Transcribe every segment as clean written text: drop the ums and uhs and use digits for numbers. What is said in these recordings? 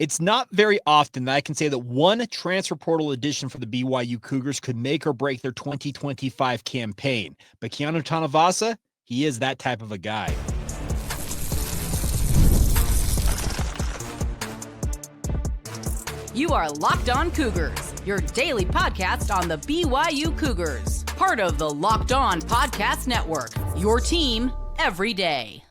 It's not very often that I can say that one transfer portal addition for the BYU Cougars could make or break their 2025 campaign. But Keanu Tanuvasa, he is that type of a guy. You are Locked On Cougars, your daily podcast on the BYU Cougars. Part of the Locked On Podcast Network, your team every day.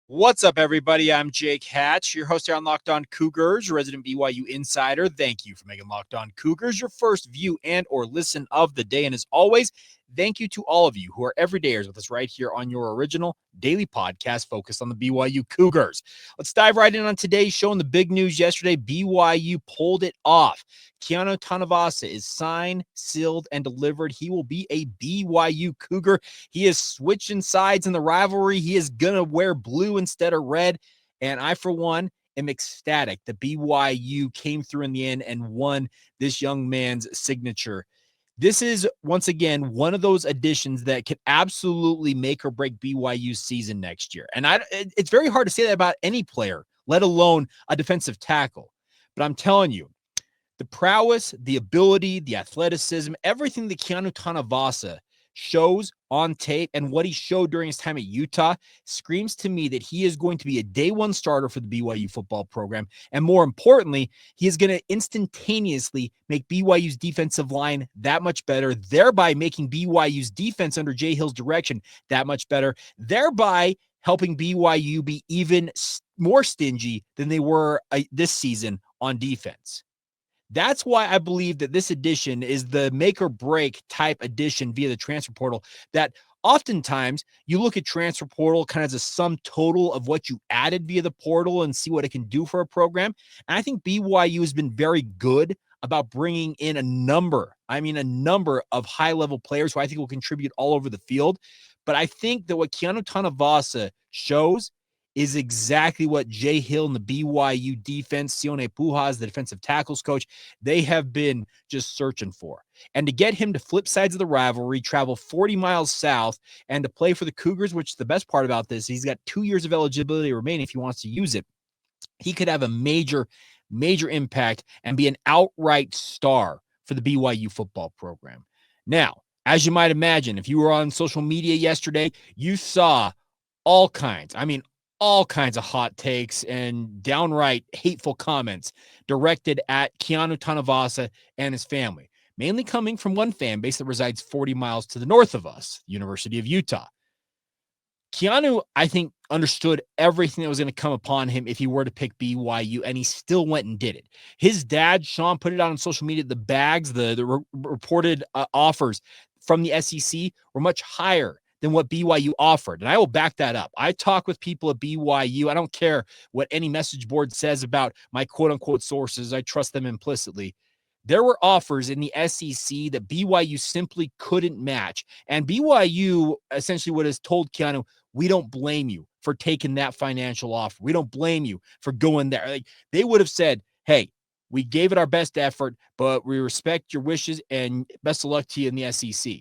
What's up, everybody? I'm Jake Hatch, your host here on Locked On Cougars, resident BYU insider. Thank you for making Locked On Cougars your first view and or listen of the day. And as always, thank you to all of you who are everydayers with us right here on your original daily podcast focused on the BYU Cougars. Let's dive right in on today's show. And the big news yesterday, BYU pulled it off. Keanu Tanuvasa is signed, sealed, and delivered. He will be a BYU Cougar. He is switching sides in the rivalry. He is going to wear blue instead of red. And I, for one, am ecstatic that BYU came through in the end and won this young man's signature. This is, once again, one of those additions that could absolutely make or break BYU's season next year. And it's very hard to say that about any player, let alone a defensive tackle. But I'm telling you, the prowess, the ability, the athleticism, everything that Keanu Tanuvasa shows on tape and what he showed during his time at Utah screams to me that he is going to be a day one starter for the BYU football program. And more importantly, he is going to instantaneously make BYU's defensive line that much better, thereby making BYU's defense under Jay Hill's direction that much better, thereby helping BYU be even more stingy than they were this season on defense. That's why I believe that this addition is the make or break type addition via the transfer portal, that oftentimes you look at transfer portal kind of as a sum total of what you added via the portal and see what it can do for a program. And I think BYU has been very good about bringing in a number of high-level players who I think will contribute all over the field. But I think that what Keanu Tanuvasa shows is exactly what Jay Hill and the BYU defense, Sione Pujas, the defensive tackles coach, they have been just searching for. And to get him to flip sides of the rivalry, travel 40 miles south, and to play for the Cougars, which is the best part about this, he's got 2 years of eligibility remaining if he wants to use it. He could have a major impact and be an outright star for the BYU football program. Now, as you might imagine, if you were on social media yesterday, you saw all kinds of hot takes and downright hateful comments directed at Keanu Tanuvasa and his family, mainly coming from one fan base that resides 40 miles to the north of us, University of Utah. Keanu, I think, understood everything that was going to come upon him if he were to pick BYU, and he still went and did it. His dad, Sean, put it out on social media. The bags, the reported offers from the SEC were much higher than what BYU offered. And I will back that up. I talk with people at BYU. I don't care what any message board says about my quote unquote sources. I trust them implicitly. There were offers in the SEC that BYU simply couldn't match. And BYU essentially would have told Keanu, we don't blame you for taking that financial offer. We don't blame you for going there. Like, they would have said, hey, we gave it our best effort, but we respect your wishes and best of luck to you in the SEC.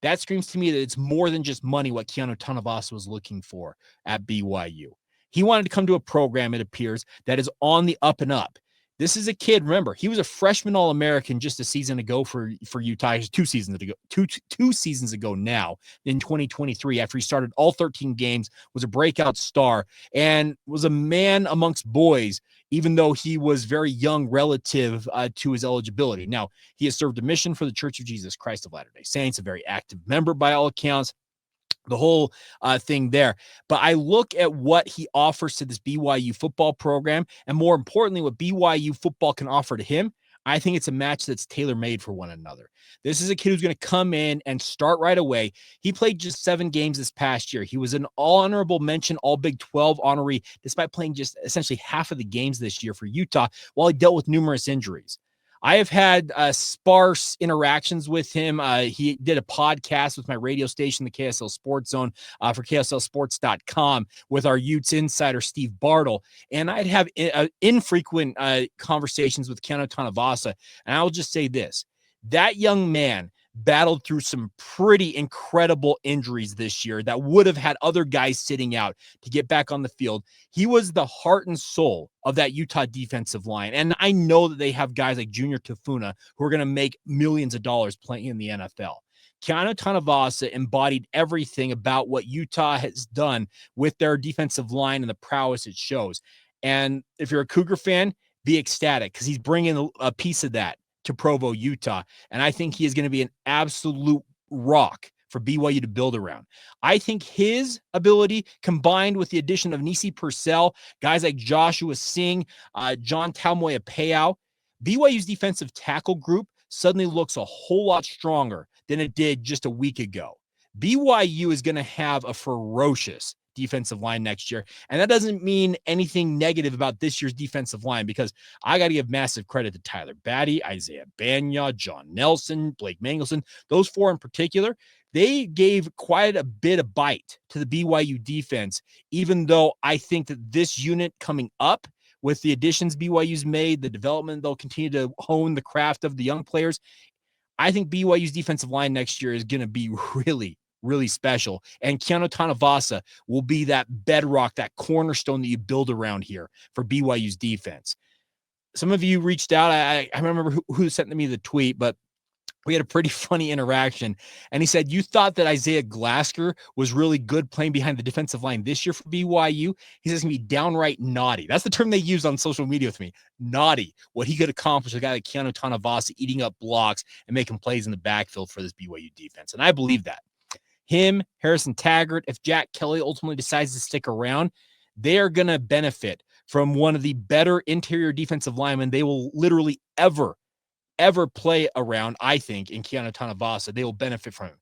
That screams to me that it's more than just money what Keanu Tanuvasa was looking for at BYU. He wanted to come to a program, it appears, that is on the up and up. This is a kid, remember, he was a freshman All-American just a season ago for Utah, 2 seasons ago, two seasons ago now, in 2023, after he started all 13 games, was a breakout star, and was a man amongst boys, even though he was very young relative to his eligibility. Now, he has served a mission for the Church of Jesus Christ of Latter-day Saints, a very active member by all accounts, the whole thing there. But I look at what he offers to this BYU football program, and more importantly, what BYU football can offer to him. I think it's a match that's tailor-made for one another. This is a kid who's going to come in and start right away. He played just 7 games this past year. He was an all-honorable mention, all Big 12 honoree, despite playing just essentially half of the games this year for Utah, while he dealt with numerous injuries. I have had sparse interactions with him. He did a podcast with my radio station, the KSL Sports Zone, for KSLSports.com with our Utes insider, Steve Bartle. And I'd have infrequent conversations with Keanu Tanuvasa. And I'll just say this. That young man battled through some pretty incredible injuries this year that would have had other guys sitting out to get back on the field. He was the heart and soul of that Utah defensive line. And I know that they have guys like Junior Tafuna who are going to make millions of dollars playing in the NFL. Keanu Tanuvasa embodied everything about what Utah has done with their defensive line and the prowess it shows. And if you're a Cougar fan, be ecstatic because he's bringing a piece of that to Provo, Utah. And I think he is going to be an absolute rock for BYU to build around. I think his ability combined with the addition of Nisi Purcell, guys like Joshua Singh, John Talmoya Payao, BYU's defensive tackle group suddenly looks a whole lot stronger than it did just a week ago. BYU is going to have a ferocious defensive line next year. And that doesn't mean anything negative about this year's defensive line because I got to give massive credit to Tyler Batty, Isaiah Banya, John Nelson, Blake Mangelson. Those four in particular, they gave quite a bit of bite to the BYU defense, even though I think that this unit coming up with the additions BYU's made, the development, they'll continue to hone the craft of the young players. I think BYU's defensive line next year is going to be really special. And Keanu Tanuvasa will be that bedrock, that cornerstone that you build around here for BYU's defense. Some of you reached out. I remember who sent me the tweet, but we had a pretty funny interaction. And he said, you thought that Isaiah Glasker was really good playing behind the defensive line this year for BYU. He says it's going to be downright naughty. That's the term they use on social media with me. Naughty. What he could accomplish with a guy like Keanu Tanuvasa eating up blocks and making plays in the backfield for this BYU defense. And I believe that. Him, Harrison Taggart, if Jack Kelly ultimately decides to stick around, they are going to benefit from one of the better interior defensive linemen they will literally ever play around, I think, in Keanu Tanuvasa. They will benefit from him.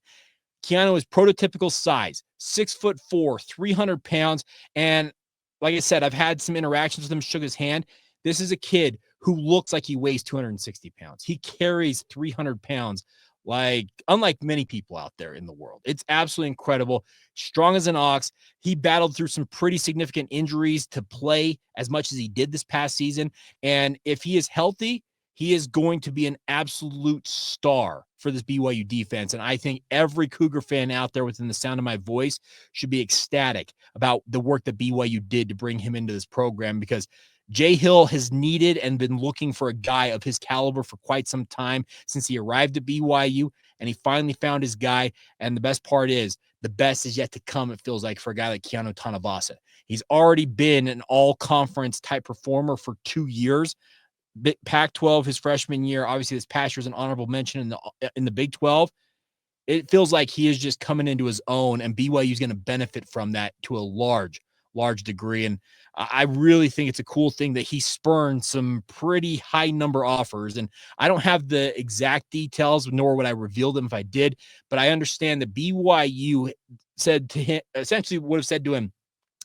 Keanu is prototypical size, 6'4", 300 pounds. And like I said, I've had some interactions with him, shook his hand. This is a kid who looks like he weighs 260 pounds. He carries 300 pounds, unlike many people out there in the world. It's absolutely incredible. Strong as an ox. He battled through some pretty significant injuries to play as much as he did this past season. And if he is healthy, he is going to be an absolute star for this BYU defense. And I think every Cougar fan out there within the sound of my voice should be ecstatic about the work that BYU did to bring him into this program, because Jay Hill has needed and been looking for a guy of his caliber for quite some time since he arrived at BYU, and he finally found his guy. And the best part is the best is yet to come, it feels like, for a guy like Keanu Tanuvasa. He's already been an all-conference type performer for 2 years. Pac-12 his freshman year. Obviously, this past year is an honorable mention in the Big 12. It feels like he is just coming into his own, and BYU is going to benefit from that to a large degree. And I really think it's a cool thing that he spurned some pretty high number offers. And I don't have the exact details, nor would I reveal them if I did, but I understand that BYU said to him, essentially would have said to him,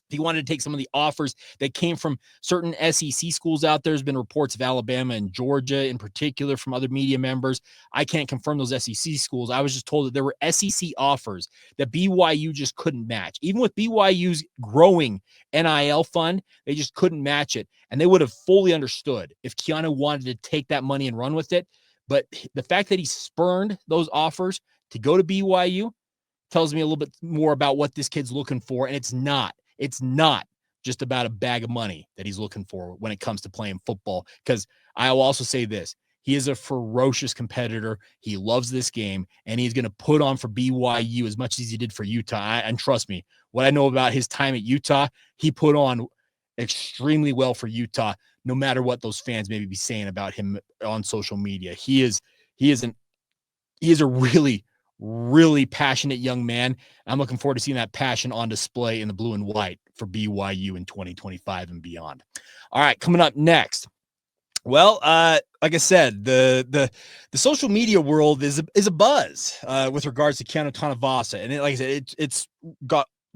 if he wanted to take some of the offers that came from certain SEC schools out there. There's been reports of Alabama and Georgia in particular from other media members. I can't confirm those SEC schools. I was just told that there were SEC offers that BYU just couldn't match. Even with BYU's growing NIL fund, they just couldn't match it. And they would have fully understood if Keanu wanted to take that money and run with it. But the fact that he spurned those offers to go to BYU tells me a little bit more about what this kid's looking for. And it's not just about a bag of money that he's looking for when it comes to playing football. Because I will also say this, he is a ferocious competitor. He loves this game, and he's going to put on for BYU as much as he did for Utah. And trust me, what I know about his time at Utah, he put on extremely well for Utah, no matter what those fans maybe be saying about him on social media. He is a really passionate young man. I'm looking forward to seeing that passion on display in the blue and white for BYU in 2025 and beyond. All right, coming up next. Well, like I said, the social media world is a buzz with regards to Keanu Tanuvasa, and like I said, it's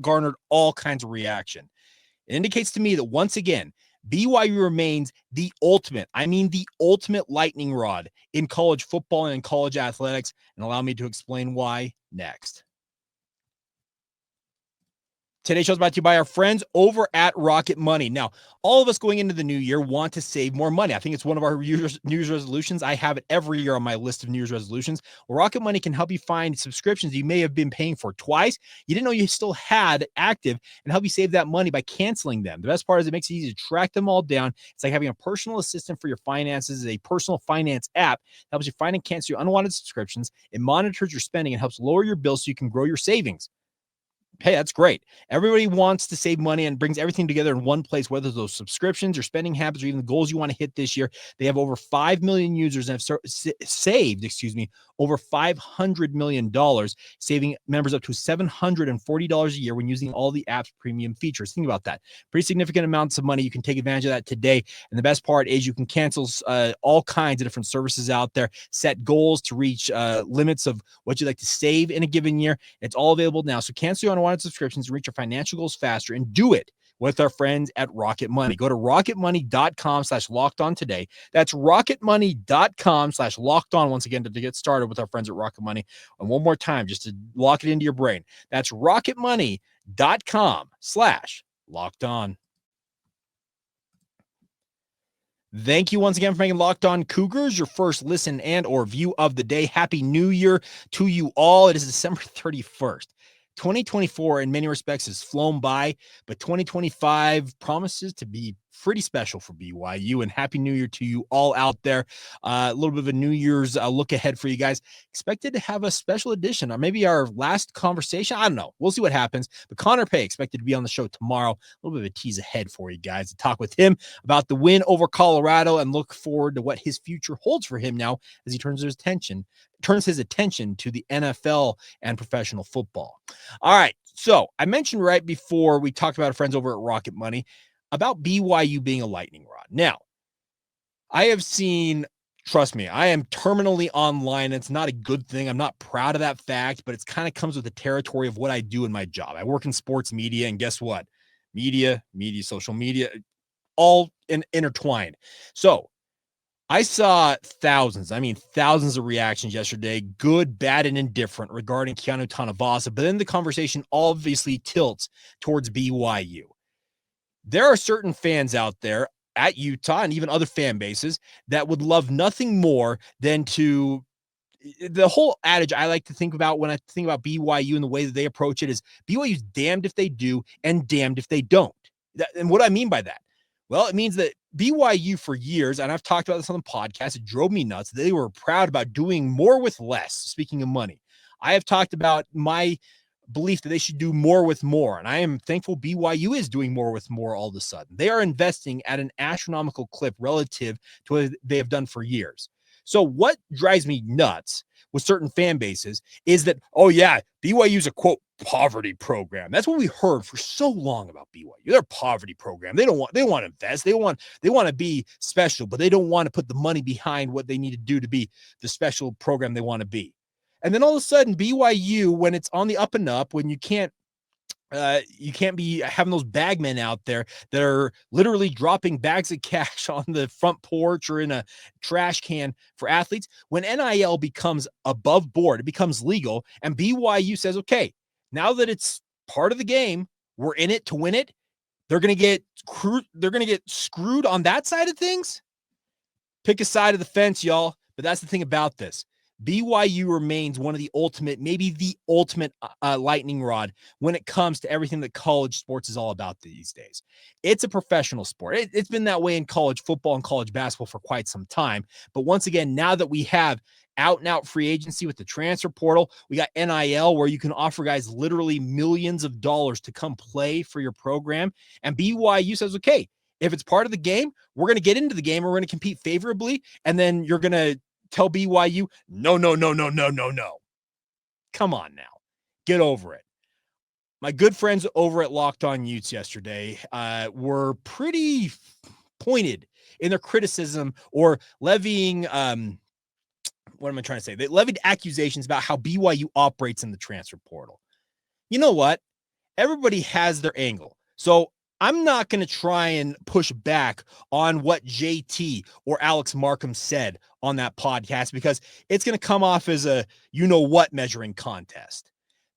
garnered all kinds of reaction. It indicates to me that once again, BYU remains the ultimate lightning rod in college football and in college athletics, and allow me to explain why next. Today's show is brought to you by our friends over at Rocket Money. Now, all of us going into the new year want to save more money. I think it's one of our New Year's resolutions. I have it every year on my list of New Year's resolutions. Well, Rocket Money can help you find subscriptions you may have been paying for twice. You didn't know you still had active and help you save that money by canceling them. The best part is it makes it easy to track them all down. It's like having a personal assistant for your finances. It's a personal finance app that helps you find and cancel your unwanted subscriptions. It monitors your spending and helps lower your bills so you can grow your savings. Hey, that's great. Everybody wants to save money and brings everything together in one place, whether those subscriptions or spending habits or even the goals you want to hit this year. They have over 5 million users and have saved, over $500 million, saving members up to $740 a year when using all the app's premium features. Think about that. Pretty significant amounts of money. You can take advantage of that today. And the best part is you can cancel all kinds of different services out there, set goals to reach limits of what you'd like to save in a given year. It's all available now. So cancel your unwanted subscriptions and reach your financial goals faster, and do it with our friends at Rocket Money. Go to rocketmoney.com/lockedon today. That's rocketmoney.com/lockedon once again to get started with our friends at Rocket Money. And one more time, just to lock it into your brain. That's rocketmoney.com/lockedon. Thank you once again for making Locked On Cougars your first listen and or view of the day. Happy New Year to you all. It is December 31st. 2024 in many respects has flown by, but 2025 promises to be pretty special for BYU, and Happy New Year to you all out there. A little bit of a New Year's look ahead for you guys. Expected to have a special edition, or maybe our last conversation. I don't know. We'll see what happens. But Connor Pay expected to be on the show tomorrow. A little bit of a tease ahead for you guys to talk with him about the win over Colorado and look forward to what his future holds for him now as he turns his attention to the NFL and professional football. All right. So I mentioned right before we talked about our friends over at Rocket Money about BYU being a lightning rod. Now, I have seen, trust me, I am terminally online. It's not a good thing. I'm not proud of that fact, but it's kind of comes with the territory of what I do in my job. I work in sports media, and guess what? Media, social media, all intertwined. So I saw thousands of reactions yesterday, good, bad, and indifferent regarding Keanu Tanuvasa, but then the conversation obviously tilts towards BYU. There are certain fans out there at Utah and even other fan bases that would love nothing more than to the whole adage I like to think about when I think about BYU and the way that they approach it is BYU's damned if they do and damned if they don't. And what do I mean by that? Well, it means that BYU for years, and I've talked about this on the podcast, it drove me nuts. They were proud about doing more with less. Speaking of money, I have talked about my belief that they should do more with more. And I am thankful BYU is doing more with more all of a sudden. They are investing at an astronomical clip relative to what they have done for years. So what drives me nuts with certain fan bases is that, oh yeah, BYU is a quote poverty program. That's what we heard for so long about BYU. They're a poverty program. They want to invest. They want to be special, but they don't want to put the money behind what they need to do to be the special program they want to be. And then all of a sudden, BYU, when it's on the up and up, when you can't be having those bagmen out there that are literally dropping bags of cash on the front porch or in a trash can for athletes. When NIL becomes above board, it becomes legal, and BYU says, okay, now that it's part of the game, we're in it to win it. They're going to get screwed on that side of things. Pick a side of the fence, y'all. But that's the thing about this. BYU remains one of the ultimate, maybe the ultimate lightning rod when it comes to everything that college sports is all about these days. It's a professional sport. It's been that way in college football and college basketball for quite some time. But once again, now that we have out and out free agency with the transfer portal, we got NIL where you can offer guys literally millions of dollars to come play for your program. And BYU says, okay, if it's part of the game, we're going to get into the game. We're going to compete favorably. And then you're going to tell BYU, no. Come on now. Get over it. My good friends over at Locked On Utes yesterday were pretty pointed in their criticism or levying, what am I trying to say? They levied accusations about how BYU operates in the transfer portal. You know what? Everybody has their angle. So I'm not going to try and push back on what JT or Alex Markham said on that podcast because it's going to come off as a you-know-what measuring contest.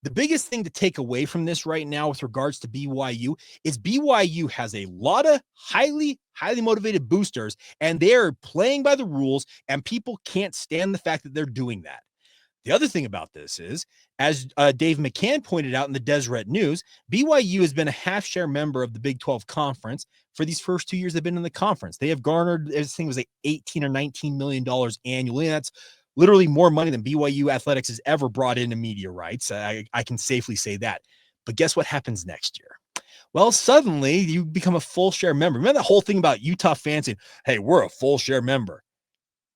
The biggest thing to take away from this right now with regards to BYU is BYU has a lot of highly motivated boosters, and they're playing by the rules, and people can't stand the fact that they're doing that. The other thing about this is, as Dave McCann pointed out in the Deseret News, BYU has been a half-share member of the Big 12 Conference for these first 2 years they've been in the conference. They have garnered, I think it was like $18 or $19 million annually. And that's literally more money than BYU athletics has ever brought into media rights. I can safely say that. But guess what happens next year? Well, suddenly you become a full share member. Remember that whole thing about Utah fans saying, hey, we're a full share member?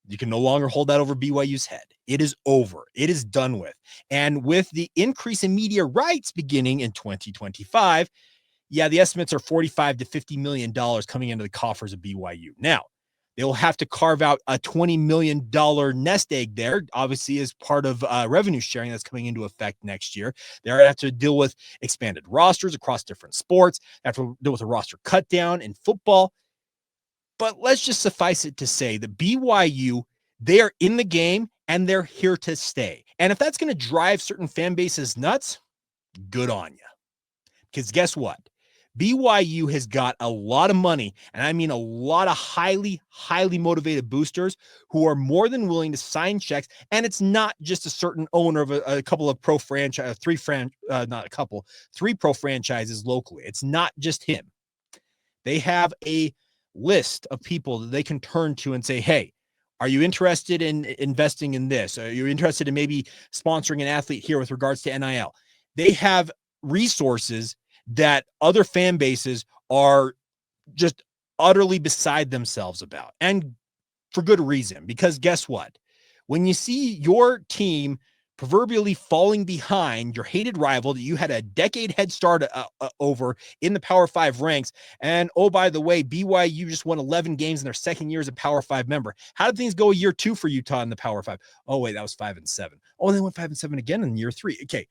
You can no longer hold that over BYU's head. It is over. It is done with. And with the increase in media rights beginning in 2025, yeah, the estimates are $45 to $50 million coming into the coffers of BYU. Now, they'll have to carve out a $20 million nest egg there, obviously, as part of revenue sharing that's coming into effect next year. They're going to have to deal with expanded rosters across different sports. They have to deal with a roster cut down in football. But let's just suffice it to say that BYU, they are in the game and they're here to stay. And if that's going to drive certain fan bases nuts, good on you. Because guess what? BYU has got a lot of money, and I mean a lot of highly motivated boosters who are more than willing to sign checks. And it's not just a certain owner of a couple of pro franchise, three pro franchises locally. It's not just him. They have a list of people that they can turn to and say, hey, are you interested in investing in this? Are you interested in maybe sponsoring an athlete here with regards to NIL? They have resources that other fan bases are just utterly beside themselves about. And for good reason, because guess what? When you see your team proverbially falling behind your hated rival that you had a decade head start over in the Power 5 ranks, and oh, by the way, BYU just won 11 games in their second year as a Power 5 member. How did things go year 2 for Utah in the Power 5? Oh, wait, that was 5-7. Oh, and they went 5-7 again in year 3. Okay.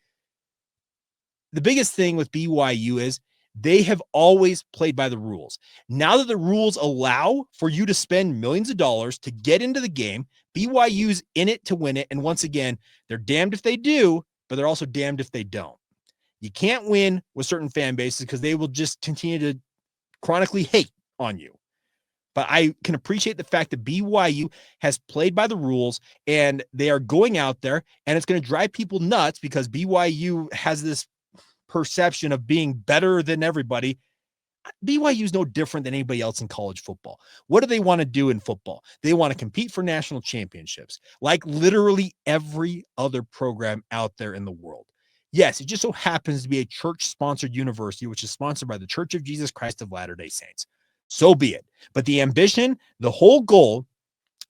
The biggest thing with BYU is they have always played by the rules. Now that the rules allow for you to spend millions of dollars to get into the game, BYU's in it to win it. And once again, they're damned if they do, but they're also damned if they don't. You can't win with certain fan bases because they will just continue to chronically hate on you. But I can appreciate the fact that BYU has played by the rules and they are going out there, and it's going to drive people nuts because BYU has this perception of being better than everybody. BYU is no different than anybody else in college football. What do they want to do in football? They want to compete for national championships, like literally every other program out there in the world. Yes, it just so happens to be a church-sponsored university, which is sponsored by the Church of Jesus Christ of Latter-day Saints. So be it. But the ambition, the whole goal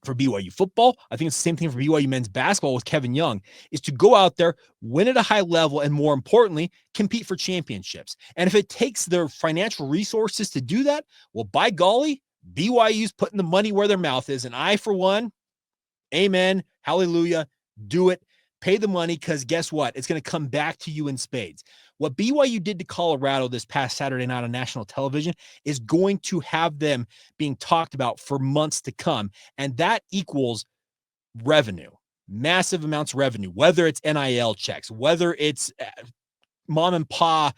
for BYU football, I think it's the same thing for BYU men's basketball with Kevin Young, is to go out there, win at a high level, and more importantly, compete for championships. And if it takes their financial resources to do that, well, by golly, BYU's putting the money where their mouth is. And I, for one, amen, hallelujah, do it. Pay the money, because guess what? It's going to come back to you in spades. What BYU did to Colorado this past Saturday night on national television is going to have them being talked about for months to come. And that equals revenue, massive amounts of revenue, whether it's NIL checks, whether it's mom and pa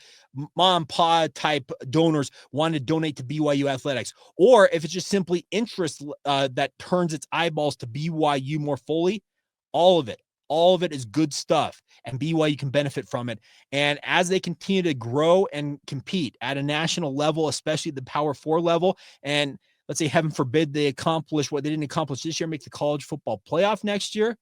type donors wanting to donate to BYU athletics, or if it's just simply interest that turns its eyeballs to BYU more fully. All of it is good stuff, and BYU can benefit from it. And as they continue to grow and compete at a national level, especially the Power 4 level, and let's say, heaven forbid, they accomplish what they didn't accomplish this year, make the college football playoff next year,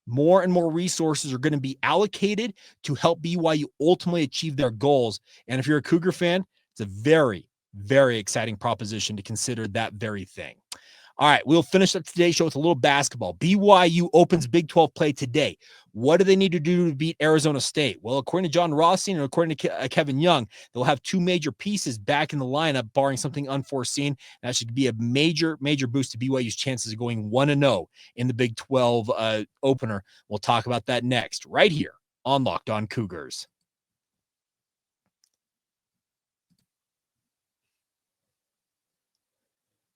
more and more resources are going to be allocated to help BYU ultimately achieve their goals. And if you're a Cougar fan, it's a very, very exciting proposition to consider that very thing. All right, we'll finish up today's show with a little basketball. BYU opens Big 12 play today. What do they need to do to beat Arizona State? Well, according to John Rossi and according to Kevin Young, they'll have two major pieces back in the lineup, barring something unforeseen. That should be a major, major boost to BYU's chances of going 1-0 in the Big 12 opener. We'll talk about that next, right here on Locked On Cougars.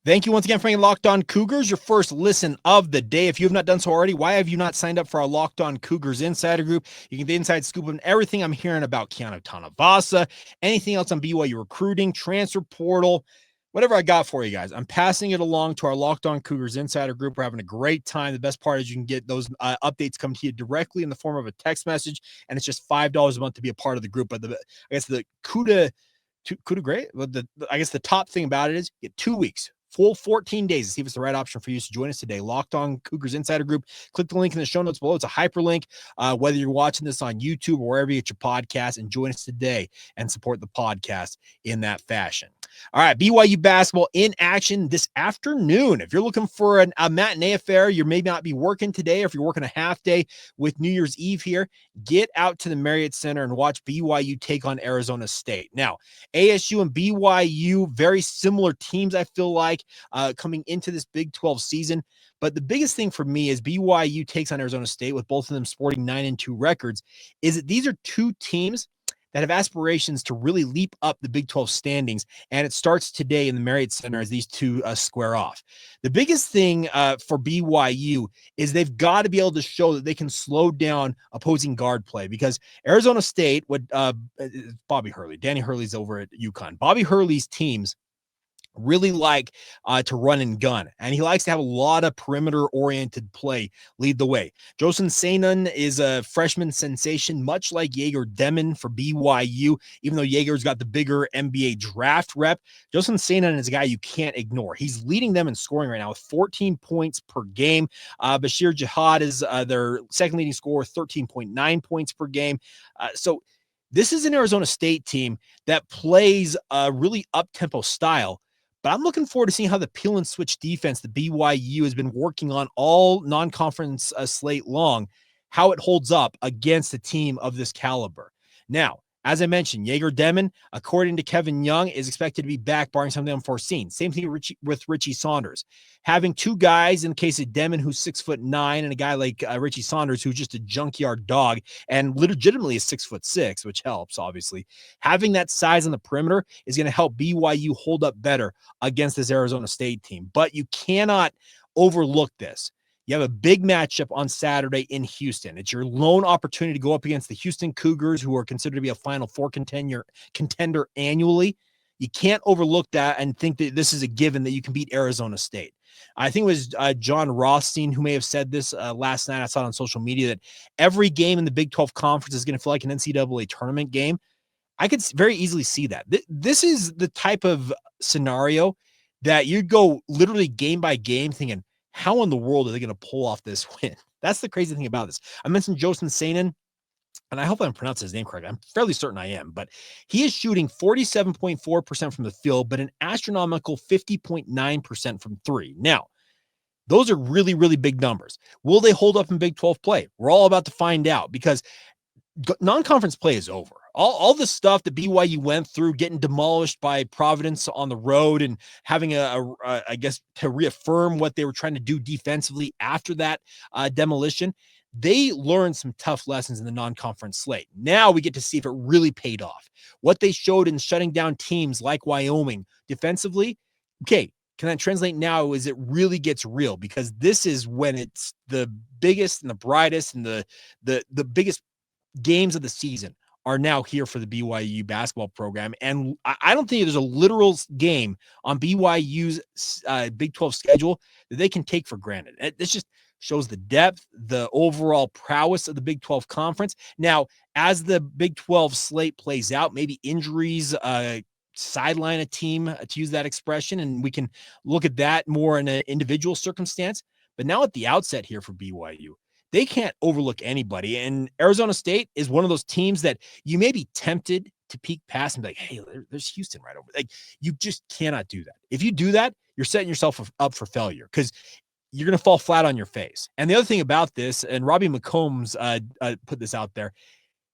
Thank you once again for making Locked On Cougars your first listen of the day. If you have not done so already, why have you not signed up for our Locked On Cougars Insider Group? You can get the inside scoop on everything I'm hearing about Keanu Tanuvasa, anything else on BYU recruiting, transfer portal, whatever I got for you guys. I'm passing it along to our Locked On Cougars Insider Group. We're having a great time. The best part is you can get those updates come to you directly in the form of a text message, and it's just $5 a month to be a part of the group. But I guess the coup de great. Well, I guess the top thing about it is you get 2 weeks. Full 14 days to see if it's the right option for you. So join us today. Locked On Cougars Insider Group. Click the link in the show notes below. It's a hyperlink. Whether you're watching this on YouTube or wherever you get your podcast, and join us today and support the podcast in that fashion. All right, BYU basketball in action this afternoon. If you're looking for a matinee affair, you may not be working today, or if you're working a half day with New Year's Eve here, get out to the Marriott Center and watch BYU take on Arizona State. Now, ASU and BYU, very similar teams, I feel like, coming into this Big 12 season. But the biggest thing for me is BYU takes on Arizona State with both of them sporting 9-2 records, is that these are two teams that have aspirations to really leap up the Big 12 standings, and it starts today in the Marriott Center as these two square off. The biggest thing for BYU is they've got to be able to show that they can slow down opposing guard play, because Arizona State, Bobby Hurley, Danny Hurley's over at UConn. Bobby Hurley's teams really like to run and gun, and he likes to have a lot of perimeter-oriented play lead the way. Joson Sanon is a freshman sensation, much like Egor Demin for BYU. Even though Egor's got the bigger NBA draft rep, Joson Sanon is a guy you can't ignore. He's leading them in scoring right now with 14 points per game. Bashir Jihad is their second leading scorer, 13.9 points per game. So this is an Arizona State team that plays a really up-tempo style. But I'm looking forward to seeing how the peel and switch defense that BYU has been working on all non-conference slate long, how it holds up against a team of this caliber. Now, as I mentioned, Egor Demin, according to Kevin Young, is expected to be back, barring something unforeseen. Same thing with Richie Saunders. Having two guys, in the case of Demin, who's 6'9", and a guy like Richie Saunders, who's just a junkyard dog and legitimately is 6'6", which helps, obviously. Having that size on the perimeter is going to help BYU hold up better against this Arizona State team. But you cannot overlook this. You have a big matchup on Saturday in Houston. It's your lone opportunity to go up against the Houston Cougars, who are considered to be a Final Four contender annually. You can't overlook that and think that this is a given that you can beat Arizona State. I think it was John Rothstein who may have said this last night. I saw it on social media that every game in the Big 12 Conference is going to feel like an NCAA tournament game. I could very easily see that. This is the type of scenario that you'd go literally game by game thinking, how in the world are they going to pull off this win? That's the crazy thing about this. I mentioned Joson Sanon, and I hope I'm pronouncing his name correctly. I'm fairly certain I am, but he is shooting 47.4% from the field, but an astronomical 50.9% from three. Now, those are really, really big numbers. Will they hold up in Big 12 play? We're all about to find out, because non-conference play is over. All the stuff that BYU went through, getting demolished by Providence on the road and having I guess, to reaffirm what they were trying to do defensively after that demolition, they learned some tough lessons in the non-conference slate. Now we get to see if it really paid off. What they showed in shutting down teams like Wyoming defensively, okay, can that translate now as it really gets real? Because this is when it's the biggest and the brightest and the biggest games of the season are now here for the BYU basketball program. And I don't think there's a literal game on BYU's Big 12 schedule that they can take for granted. This just shows the depth, the overall prowess of the Big 12 conference. Now, as the Big 12 slate plays out, maybe injuries sideline a team, to use that expression, and we can look at that more in an individual circumstance. But now at the outset here for BYU, they can't overlook anybody. And Arizona State is one of those teams that you may be tempted to peek past and be like, hey, there's Houston right over. Like, you just cannot do that. If you do that, you're setting yourself up for failure, because you're going to fall flat on your face. And the other thing about this, and Robbie McCombs put this out there,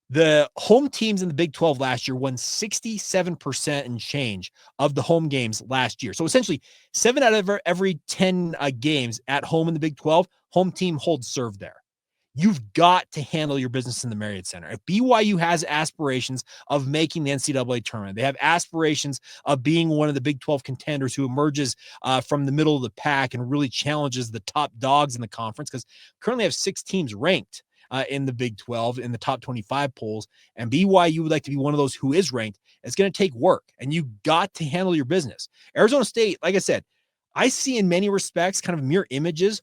the home teams in the Big 12 last year won 67% and change of the home games last year. So essentially 7 out of every 10 games at home in the Big 12, home team holds serve there. you've got to handle your business in the Marriott Center. If BYU has aspirations of making the NCAA tournament, they have aspirations of being one of the Big 12 contenders who emerges from the middle of the pack and really challenges the top dogs in the conference, because currently have 6 teams ranked in the Big 12 in the top 25 polls, and BYU would like to be one of those who is ranked. It's going to take work, and you got to handle your business. Arizona State, like I said, I see in many respects kind of mirror images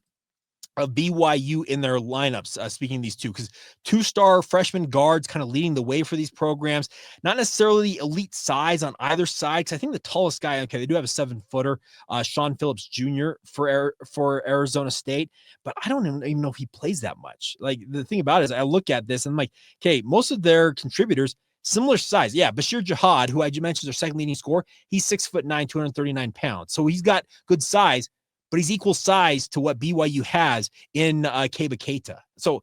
of BYU in their lineups, speaking of these two, because 2-star freshman guards kind of leading the way for these programs. Not necessarily elite size on either side, because I think the tallest guy, okay, they do have a 7-footer, Sean Phillips Jr. for Arizona State, but I don't even know if he plays that much. Like, the thing about it is I look at this and I'm like, okay, most of their contributors, similar size. Yeah, Bashir Jihad, who I just mentioned, their second leading scorer, he's 6'9", 239 pounds. So he's got good size, but he's equal size to what BYU has in Keba Keita. So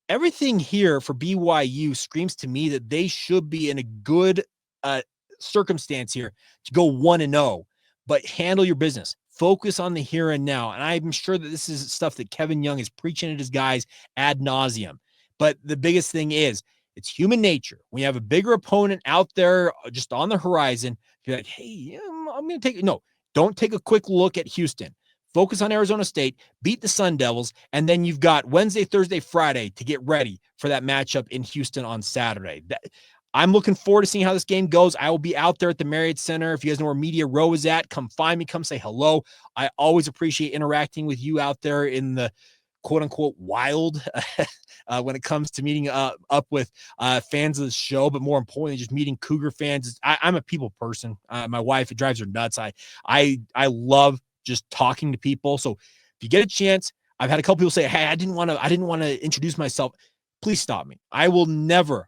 everything here for BYU screams to me that they should be in a good circumstance here to go 1-0, but handle your business. Focus on the here and now. And I'm sure that this is stuff that Kevin Young is preaching at his guys ad nauseum. But the biggest thing is, it's human nature. When you have a bigger opponent out there just on the horizon, you're like, hey, I'm going to take – no, don't take a quick look at Houston. Focus on Arizona State, beat the Sun Devils, and then you've got Wednesday, Thursday, Friday to get ready for that matchup in Houston on Saturday. I'm looking forward to seeing how this game goes. I will be out there at the Marriott Center. If you guys know where Media Row is at, come find me, come say hello. I always appreciate interacting with you out there in the quote-unquote wild when it comes to meeting up with fans of the show, but more importantly, just meeting Cougar fans. I'm a people person. My wife, it drives her nuts. I love just talking to people. So if you get a chance, I've had a couple people say, hey, I didn't want to introduce myself. Please stop me. I will never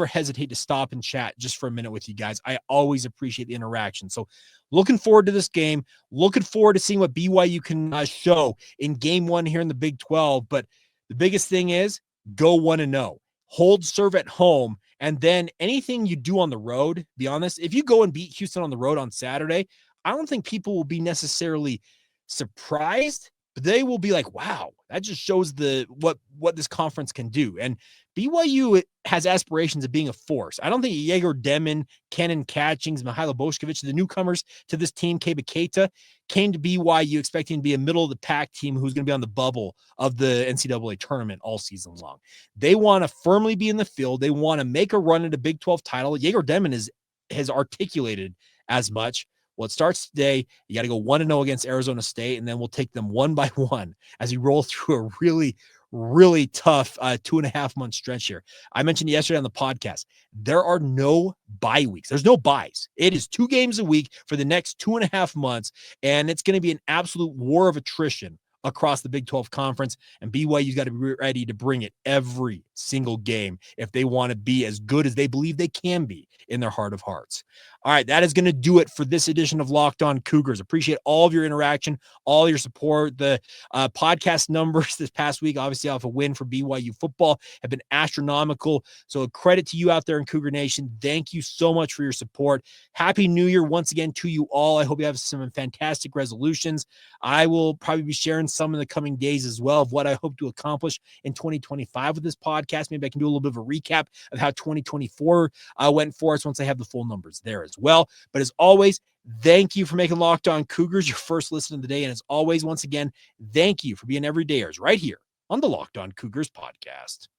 hesitate to stop and chat just for a minute with you guys. I always appreciate the interaction. So looking forward to this game, looking forward to seeing what BYU can show in game 1 here in the Big 12. But the biggest thing is go 1-0, hold serve at home. And then anything you do on the road, be honest, if you go and beat Houston on the road on Saturday, I don't think people will be necessarily surprised, but they will be like, wow, that just shows what this conference can do. And BYU has aspirations of being a force. I don't think Egor, Demin, Kenan Catchings, Mihailo Bošković, the newcomers to this team, Keba Keita, came to BYU expecting to be a middle-of-the-pack team who's going to be on the bubble of the NCAA tournament all season long. They want to firmly be in the field. They want to make a run at a Big 12 title. Egor Demin has articulated as much. Well, it starts today. You got to go 1-0 against Arizona State, and then we'll take them one by one as we roll through a really, really tough 2.5-month stretch here. I mentioned yesterday on the podcast, there are no bye weeks. There's no byes. It is 2 games a week for the next 2.5 months, and it's going to be an absolute war of attrition across the Big 12 conference, and BYU's got to be ready to bring it every single game if they want to be as good as they believe they can be in their heart of hearts. All right, that is going to do it for this edition of Locked On Cougars. Appreciate all of your interaction, all your support. The podcast numbers this past week, obviously off a win for BYU football, have been astronomical. So a credit to you out there in Cougar Nation. Thank you so much for your support. Happy New Year once again to you all. I hope you have some fantastic resolutions. I will probably be sharing some in the coming days as well of what I hope to accomplish in 2025 with this podcast. Maybe I can do a little bit of a recap of how 2024 went for us once I have the full numbers there as well. But as always, thank you for making Locked On Cougars your first listen of the day. And as always, once again, thank you for being everydayers right here on the Locked On Cougars podcast.